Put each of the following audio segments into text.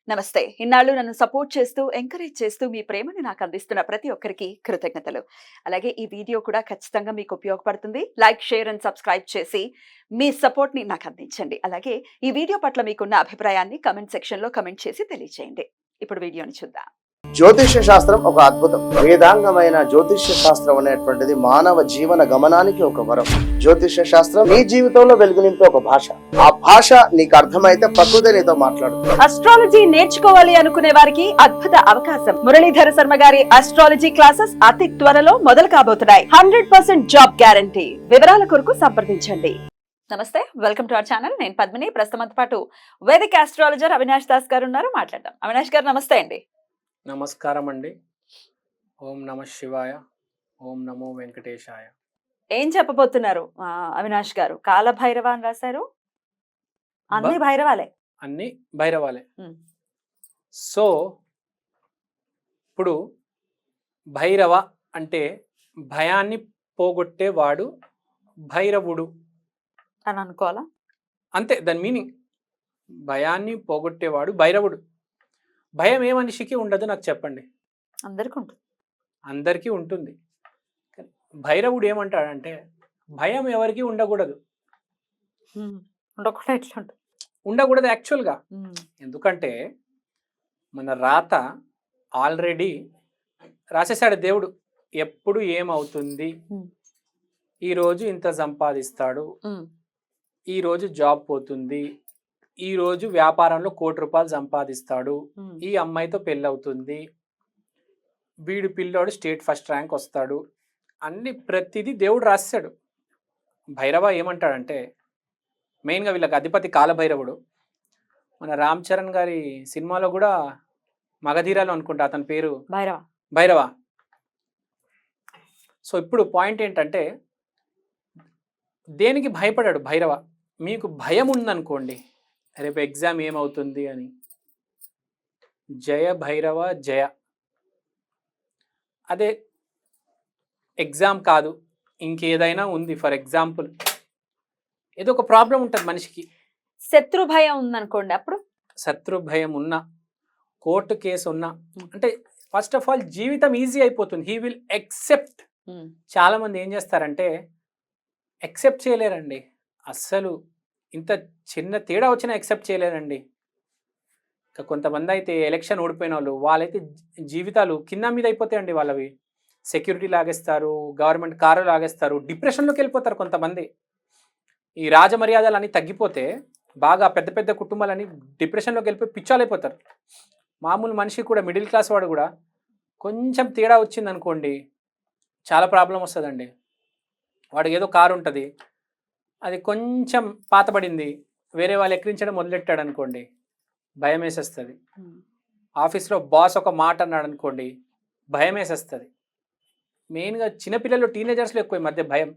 నమస్తే. ఇన్నాళ్ళు నన్ను సపోర్ట్ చేస్తూ, ఎంకరేజ్ చేస్తూ మీ ప్రేమని నాకు అందిస్తున్న ప్రతి ఒక్కరికి కృతజ్ఞతలు. అలాగే ఈ వీడియో కూడా ఖచ్చితంగా మీకు ఉపయోగపడుతుంది. లైక్, షేర్ అండ్ సబ్స్క్రైబ్ చేసి మీ సపోర్ట్‌ని నాకు అందించండి. అలాగే ఈ వీడియో పట్ల మీకున్న అభిప్రాయాన్ని కామెంట్ సెక్షన్‌లో కామెంట్ చేసి తెలియజేయండి. ఇప్పుడు వీడియోని చూద్దాం. జ్యోతిష్య శాస్త్రం ఒక అద్భుతం. వేదాంగమైన జ్యోతిష్య శాస్త్రం అనేటువంటిది మానవ జీవన గమనానికి ఒక వరం. జ్యోతిష్య శాస్త్రం నీ జీవితంలో వెలుగునింపే ఒక భాష. ఆ భాష నీకు అర్థమైతే ప్రకృతి నీతో మాట్లాడుతుంది. అస్ట్రాలజీ నేర్చుకోవాలి అనుకునే వారికి అద్భుత అవకాశం. మురళీధర శర్మ గారి అస్ట్రాలజీ క్లాసెస్ అతి త్వరలో మొదలు కాబోతున్నాయి. 100% జాబ్ గ్యారంటీ. వివరాల కొరకు సంప్రదించండి. నమస్తే, వెల్కమ్ టు అవర్ ఛానల్. నేను పద్మిని. ప్రస్తుతంతో పాటు వేదిక్ ఆస్ట్రాలజర్ అవినాష్ దాస్ గారు ఉన్నారు. మాట్లాడదాం. అవినాష్ గారు నమస్తే అండి. నమస్కారం అండి. ఓం నమ శివాయ, ఓం నమో వెంకటేశాయ. ఏం చెప్పబోతున్నారు అవినాష్ గారు? కాలభైరవ అని రాశారు. అన్ని భైరవాలే. అన్ని భైరవాలే. ఉమ్. సో ఇప్పుడు భైరవ అంటే భయాన్ని పోగొట్టేవాడు భైరవుడు అని అనుకోవాలా? అంతే దాని మీనింగ్. భయాన్ని పోగొట్టేవాడు భైరవుడు. భయం ఏ మనిషికి ఉండదు నాకు చెప్పండి? అందరికీ ఉంటుంది. అందరికీ ఉంటుంది. భైరవుడు ఏమంటాడంటే భయం ఎవరికి ఉండకూడదు. ఉండకుండా ఎట్లా ఉంటుంది? ఉండకూడదు యాక్చువల్గా. ఎందుకంటే మన రాత ఆల్రెడీ రాసేసాడు దేవుడు. ఎప్పుడు ఏమవుతుంది, ఈరోజు ఇంత సంపాదిస్తాడు, ఈరోజు జాబ్ పోతుంది, ఈరోజు వ్యాపారంలో ₹1,00,00,000 సంపాదిస్తాడు, ఈ అమ్మాయితో పెళ్ళవుతుంది, వీడు పిల్లోడు స్టేట్ ఫస్ట్ ర్యాంక్ వస్తాడు, అన్ని ప్రతిదీ దేవుడు రాశాడు. భైరవ ఏమంటాడంటే మెయిన్గా వీళ్ళకి అధిపతి కాలభైరవుడు. మన రామ్ చరణ్ గారి సినిమాలో కూడా మగధీరాలు అనుకుంటా అతని పేరు భైరవ. సో ఇప్పుడు పాయింట్ ఏంటంటే దేనికి భయపడాడు భైరవ? మీకు భయం ఉందనుకోండి, రేపు ఎగ్జామ్ ఏమవుతుంది అని, జయ భైరవ జయ. అదే ఎగ్జామ్ కాదు, ఇంకేదైనా ఉంది, ఫర్ ఎగ్జాంపుల్ ఏదో ఒక ప్రాబ్లం ఉంటుంది మనిషికి, శత్రు భయం ఉందనుకోండి, అప్పుడు శత్రు భయం ఉన్నా, కోర్టు కేసు ఉన్నా, అంటే ఫస్ట్ ఆఫ్ ఆల్ జీవితం ఈజీ అయిపోతుంది. He will except. చాలా మంది ఏం చేస్తారంటే ఎక్సెప్ట్ చేయలేరండి. అస్సలు ఇంత చిన్న తేడా వచ్చినా ఎక్సెప్ట్ చేయలేరండి. ఇంకా కొంతమంది అయితే ఎలక్షన్ ఓడిపోయిన వాళ్ళైతే జీవితాలు కింద మీద అయిపోతాయండి. వాళ్ళవి సెక్యూరిటీ లాగేస్తారు, గవర్నమెంట్ కారు లాగేస్తారు, డిప్రెషన్లోకి వెళ్ళిపోతారు కొంతమంది. ఈ రాజమర్యాదలు అన్నీ తగ్గిపోతే బాగా పెద్ద పెద్ద కుటుంబాలని డిప్రెషన్లోకి వెళ్ళిపోయి పిచ్చాలైపోతారు. మామూలు మనిషి కూడా, మిడిల్ క్లాస్ వాడు కూడా కొంచెం తేడా వచ్చింది అనుకోండి చాలా ప్రాబ్లం వస్తుందండి. వాడికి ఏదో కారు ఉంటుంది, అది కొంచెం పాతబడింది, వేరే వాళ్ళు ఎక్కిరించడం మొదలెట్టాడు అనుకోండి, భయం వేసేస్తుంది. ఆఫీస్లో బాస్ ఒక మాట అన్నాడు అనుకోండి, భయం వేసేస్తుంది. మెయిన్గా చిన్నపిల్లలు, టీనేజర్స్లో ఎక్కువ ఈ మధ్య భయం.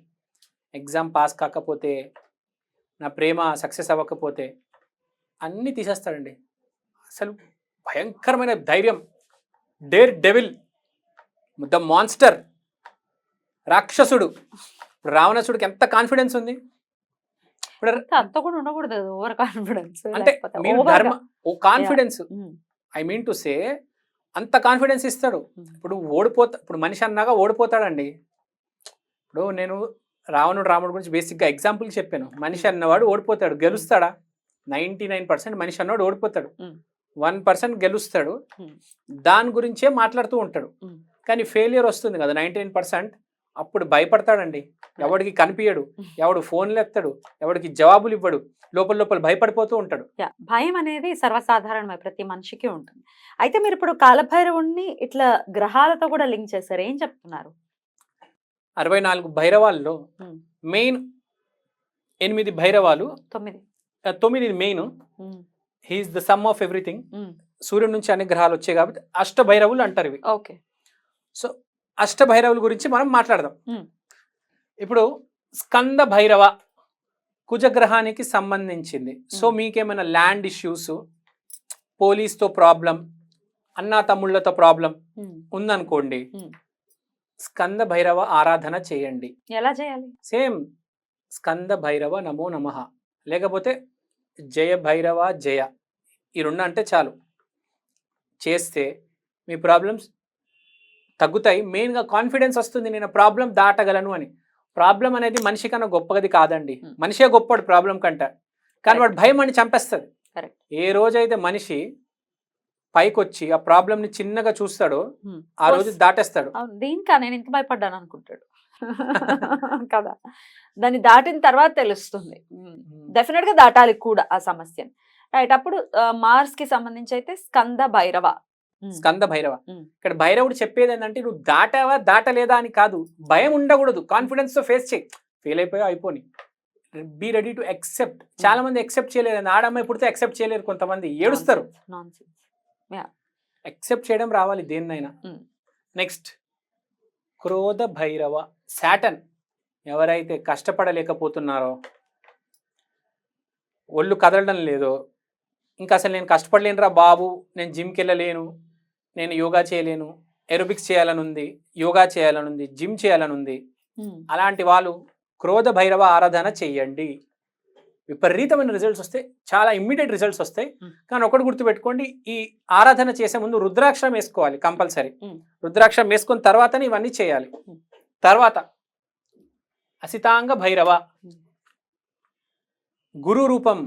ఎగ్జామ్ పాస్ కాకపోతే, నా ప్రేమ సక్సెస్ అవ్వకపోతే అన్నీ తీసేస్తాడండి. అసలు భయంకరమైన ధైర్యం, డేర్ డెవిల్, ద మాన్స్టర్, రాక్షసుడు. ఇప్పుడు రావణాసుడికి ఎంత కాన్ఫిడెన్స్ ఉంది. అంత కూడా ఉండకూడదు ఓవర్ కాన్ఫిడెన్స్. అంటే మీరు ధర్మ ఓ confidence, I mean to say అంత కాన్ఫిడెన్స్ ఇస్తాడు. ఇప్పుడు ఇప్పుడు మనిషి అన్నాగా ఓడిపోతాడండి. ఇప్పుడు నేను రాముడు గురించి బేసిక్గా ఎగ్జాంపుల్ చెప్పాను. మనిషి అన్నవాడు ఓడిపోతాడు, గెలుస్తాడా? 99% మనిషి అన్నవాడు ఓడిపోతాడు, 1% గెలుస్తాడు. దాని గురించే మాట్లాడుతూ ఉంటాడు. కానీ ఫెయిలియర్ వస్తుంది కదా 99%, అప్పుడు భయపడతాడండి. ఎవడికి కనిపించడు, ఎవడు ఫోన్లు ఎత్తాడు, ఎవడికి జవాబులు ఇవ్వడు, లోపల భయపడిపోతూ ఉంటాడు. భయం అనేది సర్వసాధారణమే, ప్రతి మనిషికి ఉంటుంది. అయితే మీరు ఇప్పుడు కాలభైరవుణ్ణి ఇట్లా గ్రహాలతో కూడా లింక్ చేశారు, ఏం చెప్తున్నారు? 64 భైరవాల్లో మెయిన్ 8 భైరవాలు, 9 main. He's the sum of everything. సూర్యుడి నుంచి అన్ని గ్రహాలు వచ్చాయి కాబట్టి అష్టభైరవులు అంటారు ఇవి. ఓకే. సో అష్టభైరవుల గురించి మనం మాట్లాడదాం. ఇప్పుడు స్కంద భైరవ కుజగ్రహానికి సంబంధించింది. సో మీకేమైనా ల్యాండ్ ఇష్యూస్, పోలీస్తో ప్రాబ్లం, అన్నా తమ్ముళ్ళతో ప్రాబ్లం ఉందనుకోండి, స్కంద భైరవ ఆరాధన చేయండి. ఎలా చేయాలి? సేమ్ స్కంద భైరవ నమో నమః, లేకపోతే జయ భైరవ జయ, ఈ రెండు అంటే చాలు. చేస్తే మీ ప్రాబ్లమ్స్ తగ్గుతాయి. మెయిన్గా కాన్ఫిడెన్స్ వస్తుంది, నేను ప్రాబ్లం దాటగలను అని. ప్రాబ్లం అనేది మనిషి కన్నా గొప్పది కాదండి, మనిషే గొప్పడు ప్రాబ్లం కంటే. కానీ వాడు భయం అని చంపేస్తుంది. ఏ రోజైతే మనిషి పైకి వచ్చి ఆ ప్రాబ్లమ్ని చిన్నగా చూస్తాడో ఆ రోజు దాటేస్తాడు. దీనికా నేను ఇంత భయపడ్డాను అనుకుంటాడు కదా. దాన్ని దాటిన తర్వాత తెలుస్తుంది. డెఫినెట్ గా దాటాలి కూడా ఆ సమస్యని. రైట్. అప్పుడు మార్స్ కి సంబంధించి అయితే స్కంద భైరవ. స్కంద భైరవ ఇక్కడ భైరవుడు చెప్పేది ఏంటంటే, నువ్వు దాటావా దాటలేదా అని కాదు, భయం ఉండకూడదు, కాన్ఫిడెన్స్ తో ఫేస్ చేయి. ఫెయిల్ అయిపోయా అయిపోని, బీ రెడీ టు యాక్సెప్ట్. చాలా మంది యాక్సెప్ట్ చేయలేరు, ఆడమ్మాయి పుడితే యాక్సెప్ట్ చేయలేరు, కొంతమంది ఏడుస్తారు. యాక్సెప్ట్ చేయడం రావాలి దేన్నైనా. నెక్స్ట్ క్రోధ భైరవ శాటన్. ఎవరైతే కష్టపడలేకపోతున్నారో, ఒళ్ళు కదలడం లేదో, ఇంకా అసలు నేను కష్టపడలేనురా బాబు, నేను జిమ్కి వెళ్ళలేను, నేను యోగా చేయలేను, ఎరోబిక్స్ చేయాలని ఉంది, యోగా చేయాలని ఉంది, జిమ్ చేయాలని ఉంది, అలాంటి వాళ్ళు క్రోధ భైరవ ఆరాధన చెయ్యండి. విపరీతమైన రిజల్ట్స్ వస్తాయి, చాలా ఇమ్మీడియట్ రిజల్ట్స్ వస్తాయి. కానీ ఒకటి గుర్తుపెట్టుకోండి, ఈ ఆరాధన చేసే ముందు రుద్రాక్షరం వేసుకోవాలి కంపల్సరీ. రుద్రాక్షరం వేసుకున్న తర్వాతనే ఇవన్నీ చేయాలి. తర్వాత అసితాంగ భైరవ, గురు రూపం.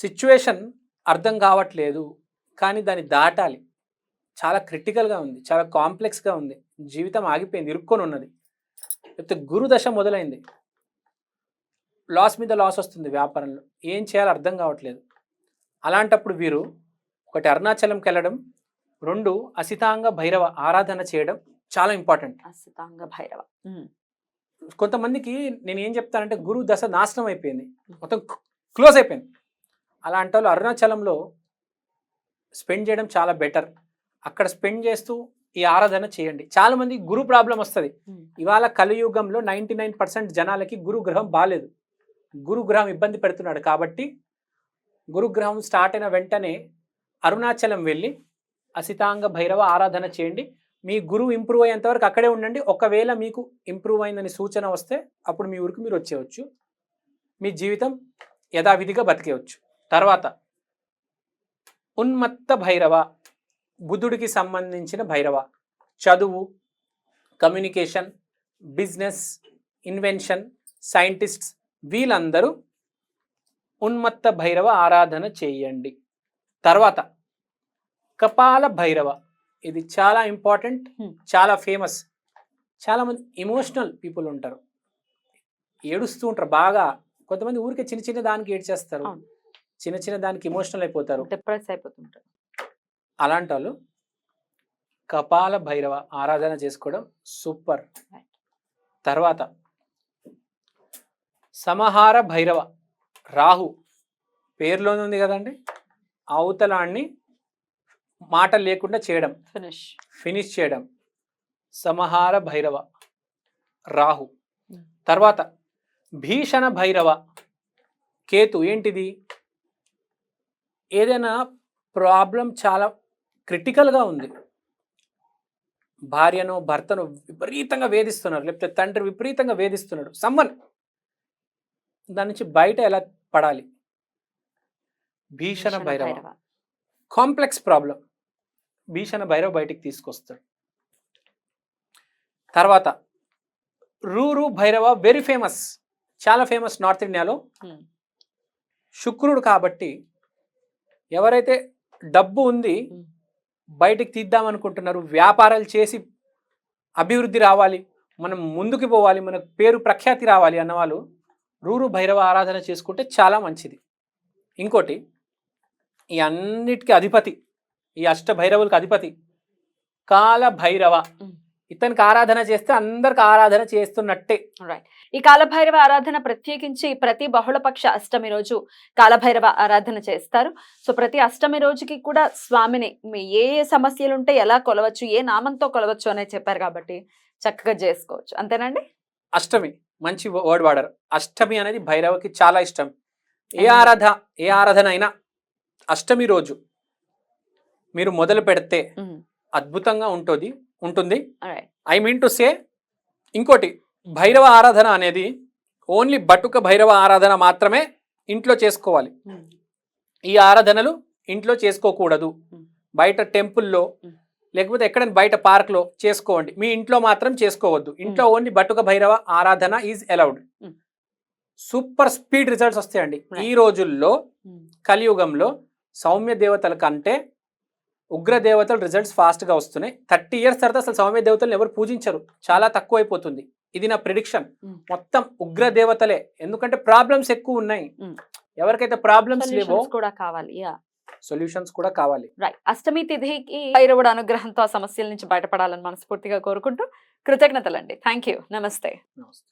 సిచ్యువేషన్ అర్థం కావట్లేదు కానీ దాన్ని దాటాలి, చాలా క్రిటికల్గా ఉంది, చాలా కాంప్లెక్స్గా ఉంది, జీవితం ఆగిపోయింది, ఇరుక్కొని ఉన్నది, లేకపోతే గురుదశ మొదలైంది, లాస్ మీద లాస్ వస్తుంది వ్యాపారంలో, ఏం చేయాలో అర్థం కావట్లేదు. అలాంటప్పుడు వీరు ఒకటి అరుణాచలంకి వెళ్ళడం, 2 అసితాంగ భైరవ ఆరాధన చేయడం చాలా ఇంపార్టెంట్. అసితాంగ భైరవ. కొంతమందికి నేను ఏం చెప్తానంటే, గురు దశ నాశనం అయిపోయింది, మొత్తం క్లోజ్ అయిపోయింది. అలాంటి వాళ్ళు అరుణాచలంలో స్పెండ్ చేయడం చాలా బెటర్. అక్కడ స్పెండ్ చేస్తూ ఈ ఆరాధన చేయండి. చాలా మంది గురు ప్రాబ్లం వస్తుంది. ఇవాళ కలియుగంలో 99% జనాలకి గురుగ్రహం బాలేదు, గురుగ్రహం ఇబ్బంది పెడుతున్నాడు. కాబట్టి గురుగ్రహం స్టార్ట్ అయిన వెంటనే అరుణాచలం వెళ్ళి అసితాంగ భైరవ ఆరాధన చేయండి. మీ గురువు ఇంప్రూవ్ అయ్యేంత వరకు అక్కడే ఉండండి. ఒకవేళ మీకు ఇంప్రూవ్ అయిందని సూచన వస్తే అప్పుడు మీ ఊరికి మీరు వచ్చేయచ్చు, మీ జీవితం యథావిధిగా బతికేయచ్చు. తర్వాత ఉన్మత్త భైరవ, బుద్ధుడికి సంబంధించిన భైరవ. చదువు, కమ్యూనికేషన్, బిజినెస్, ఇన్వెన్షన్, సైంటిస్ట్స్ వీళ్ళందరూ ఉన్మత్త భైరవ ఆరాధన చేయండి. తర్వాత కపాల భైరవ, ఇది చాలా ఇంపార్టెంట్, చాలా ఫేమస్. చాలామంది ఎమోషనల్ పీపుల్ ఉంటారు, ఏడుస్తూ ఉంటారు బాగా. కొంతమంది ఊరికే చిన్న చిన్న దానికి ఏడ్చేస్తారు, చిన్న చిన్న దానికి ఎమోషనల్ అయిపోతారు, డిప్రెస్ అయిపోతుంటారు. అలాంటి వాళ్ళు కపాల భైరవ ఆరాధన చేసుకోవడం సూపర్. తర్వాత సమహార భైరవ, రాహు పేరులోనే ఉంది కదండి, అవతలాన్ని మాట లేకుండా చేయడం, ఫినిష్ చేయడం, సమహార భైరవ రాహు. తర్వాత భీషణ భైరవ కేతు. ఏంటిది? ఏదైనా ప్రాబ్లం చాలా క్రిటికల్గా ఉంది, భార్యను భర్తను విపరీతంగా వేధిస్తున్నారు, లేకపోతే తండ్రి విపరీతంగా వేధిస్తున్నాడు, సమ్మన్ దాని నుంచి బయట ఎలా పడాలి? భీషణ భైరవ. కాంప్లెక్స్ ప్రాబ్లం, భీషణ భైరవ బయటికి తీసుకొస్తాడు. తర్వాత రూరు భైరవ, వెరీ ఫేమస్, చాలా ఫేమస్ నార్త్ ఇండియాలో. శుక్రుడు కాబట్టి ఎవరైతే డబ్బు ఉంది బయటికి తీద్దామనుకుంటున్నారు, వ్యాపారాలు చేసి అభివృద్ధి రావాలి, మనం ముందుకు పోవాలి, మనకు పేరు ప్రఖ్యాతి రావాలి అన్నవాళ్ళు రూరు భైరవ ఆరాధన చేసుకుంటే చాలా మంచిది. ఇంకోటి, ఈ అన్నిటికీ అధిపతి, ఈ అష్టభైరవులకు అధిపతి కాల భైరవ. ఇతనికి ఆరాధన చేస్తే అందరికి ఆరాధన చేస్తున్నట్టే. రైట్. ఈ కాలభైరవ ఆరాధన ప్రత్యేకించి ప్రతి బహుళపక్ష అష్టమి రోజు కాలభైరవ ఆరాధన చేస్తారు. సో ప్రతి అష్టమి రోజుకి కూడా స్వామిని ఏ ఏ సమస్యలు ఉంటే ఎలా కొలవచ్చు, ఏ నామంతో కొలవచ్చు అనేది చెప్పారు కాబట్టి చక్కగా చేసుకోవచ్చు. అంతేనండి? అష్టమి మంచి వర్డ్ వాడారు. అష్టమి అనేది భైరవకి చాలా ఇష్టం. ఏ ఆరాధన అయినా అష్టమి రోజు మీరు మొదలు పెడితే అద్భుతంగా ఉంటుంది. ఐ మీన్ టు సే, ఇంకోటి, భైరవ ఆరాధన అనేది ఓన్లీ బటుక భైరవ ఆరాధన మాత్రమే ఇంట్లో చేసుకోవాలి. ఈ ఆరాధనలు ఇంట్లో చేసుకోకూడదు, Hmm. బయట టెంపుల్లో Hmm. లేకపోతే ఎక్కడైనా బయట పార్క్లో చేసుకోండి, మీ ఇంట్లో మాత్రం చేసుకోవద్దు. ఇంట్లో ఓన్లీ బటుక భైరవ ఆరాధన is allowed. Hmm. Super speed results వస్తాయండి. Right. ఈ రోజుల్లో కలియుగంలో సౌమ్య దేవతల కంటే ఉగ్ర దేవతలు రిజల్ట్స్ ఫాస్ట్గా వస్తున్నాయి. 30 years తర్వాత అసలు సౌమ్య దేవతలను ఎవరు పూజించరు, చాలా తక్కువ అయిపోతుంది. ఇది నా ప్రిడిక్షన్. మొత్తం ఉగ్ర దేవతలే, ఎందుకంటే ప్రాబ్లమ్స్ ఎక్కువ ఉన్నాయి. ఎవరికైతే ప్రాబ్లమ్స్ లేవో Solutions కూడా కావాలి. సొల్యూషన్స్ కూడా కావాలి. రైట్. అష్టమి తిథికి భైరవుడు అనుగ్రహంతో ఆ సమస్యల నుంచి బయటపడాలని మనస్ఫూర్తిగా కోరుకుంటూ కృతజ్ఞతలండి. Thank you. నమస్తే. నమస్తే.